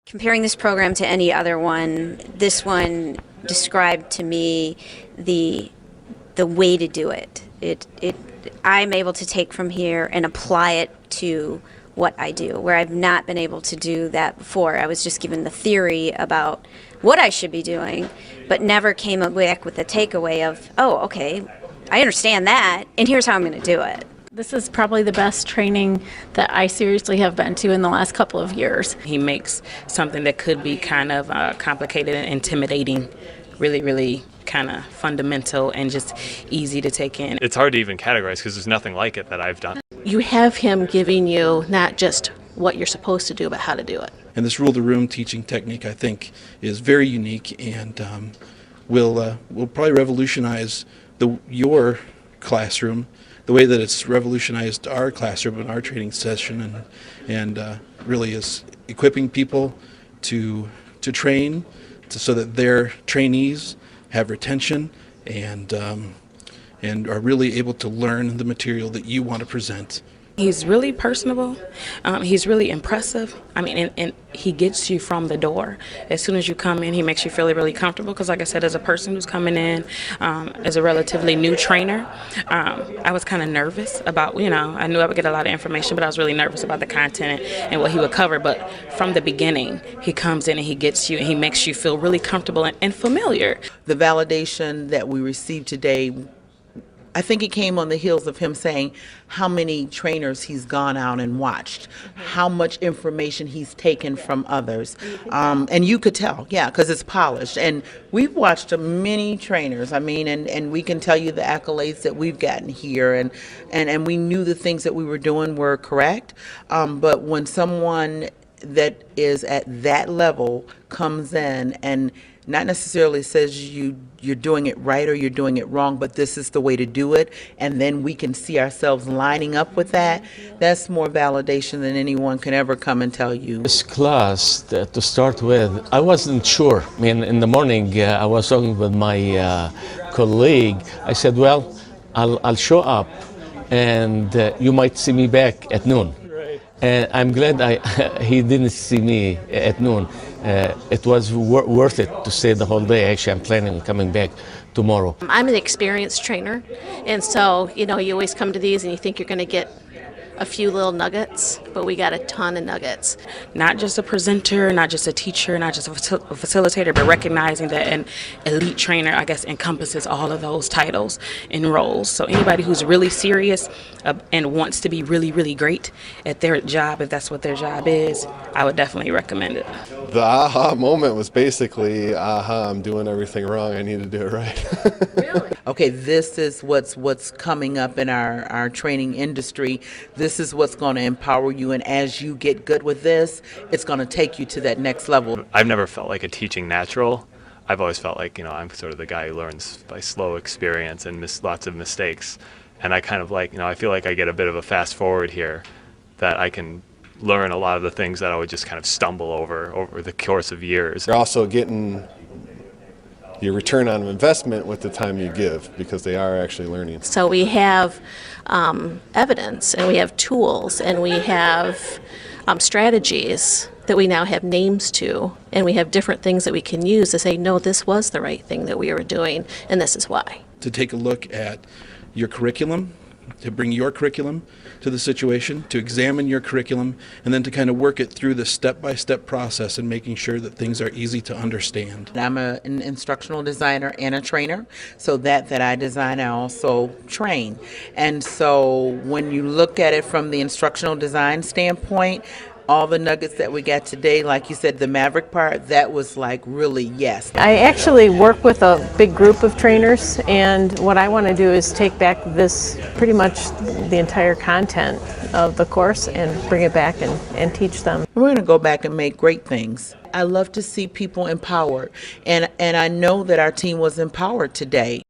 Comparing this program to any other one, this one described to me the way to do it. I'm able to take from here and apply it to what I do, where I've not been able to do that before. I was just given the theory about what I should be doing, but never came back with the takeaway of, oh, okay, I understand that, and here's how I'm going to do it. This is probably the best training that I seriously have been to in the last couple of years. He makes something that could be kind of complicated and intimidating really kind of fundamental and just easy to take in. It's hard to even categorize because there's nothing like it that I've done. You have him giving you not just what you're supposed to do, but how to do it. And this rule of the room teaching technique, I think, is very unique and will probably revolutionize your classroom, the way that it's revolutionized our classroom and our training session, and really is equipping people to train so that their trainees have retention and are really able to learn the material that you want to present. He's really personable. He's really impressive. I mean, and he gets you from the door. As soon as you come in, he makes you feel really comfortable because, like I said, as a person who's coming in as a relatively new trainer, I was kind of nervous about, I knew I would get a lot of information, but I was really nervous about the content and what he would cover. But from the beginning, he comes in and he gets you and he makes you feel really comfortable and familiar. The validation that we received today, I think it came on the heels of him saying how many trainers he's gone out and watched, how much information he's taken from others. And you could tell, yeah, because it's polished. And we've watched many trainers, and we can tell you the accolades that we've gotten here. And we knew the things that we were doing were correct. But when someone that is at that level comes in and not necessarily says you're doing it right or you're doing it wrong, but this is the way to do it, and then we can see ourselves lining up with that, that's more validation than anyone can ever come and tell you. This class, to start with, I wasn't sure. I mean, in the morning, I was talking with my colleague. I said, well, I'll show up, and you might see me back at noon. And I'm glad he didn't see me at noon. It was worth it to stay the whole day. Actually, I'm planning on coming back tomorrow. I'm an experienced trainer, and so, you always come to these and you think you're going to get a few little nuggets, but we got a ton of nuggets. Not just a presenter, not just a teacher, not just a facilitator, but recognizing that an elite trainer, I guess, encompasses all of those titles and roles. So anybody who's really serious and wants to be really great at their job, if that's what their job is, I would definitely recommend it. The aha moment was basically, I'm doing everything wrong, I need to do it right. Really? Okay, this is what's coming up in our training industry. This is what's going to empower you, and as you get good with this, it's going to take you to that next level. I've never felt like a teaching natural. I've always felt like, I'm sort of the guy who learns by slow experience and lots of mistakes. And I kind of I feel like I get a bit of a fast forward here, that I can learn a lot of the things that I would just kind of stumble over the course of years. You're also getting your return on investment with the time you give, because they are actually learning. So we have evidence, and we have tools, and we have strategies that we now have names to, and we have different things that we can use to say, no, this was the right thing that we were doing, and this is why. To take a look at your curriculum, to bring your curriculum to the situation, to examine your curriculum, and then to kind of work it through the step-by-step process and making sure that things are easy to understand. I'm an instructional designer and a trainer, so that I design, I also train. And so when you look at it from the instructional design standpoint, all the nuggets that we got today, like you said, the Maverick part, that was really yes. I actually work with a big group of trainers, and what I want to do is take back pretty much the entire content of the course and bring it back and teach them. We're going to go back and make great things. I love to see people empowered, and I know that our team was empowered today.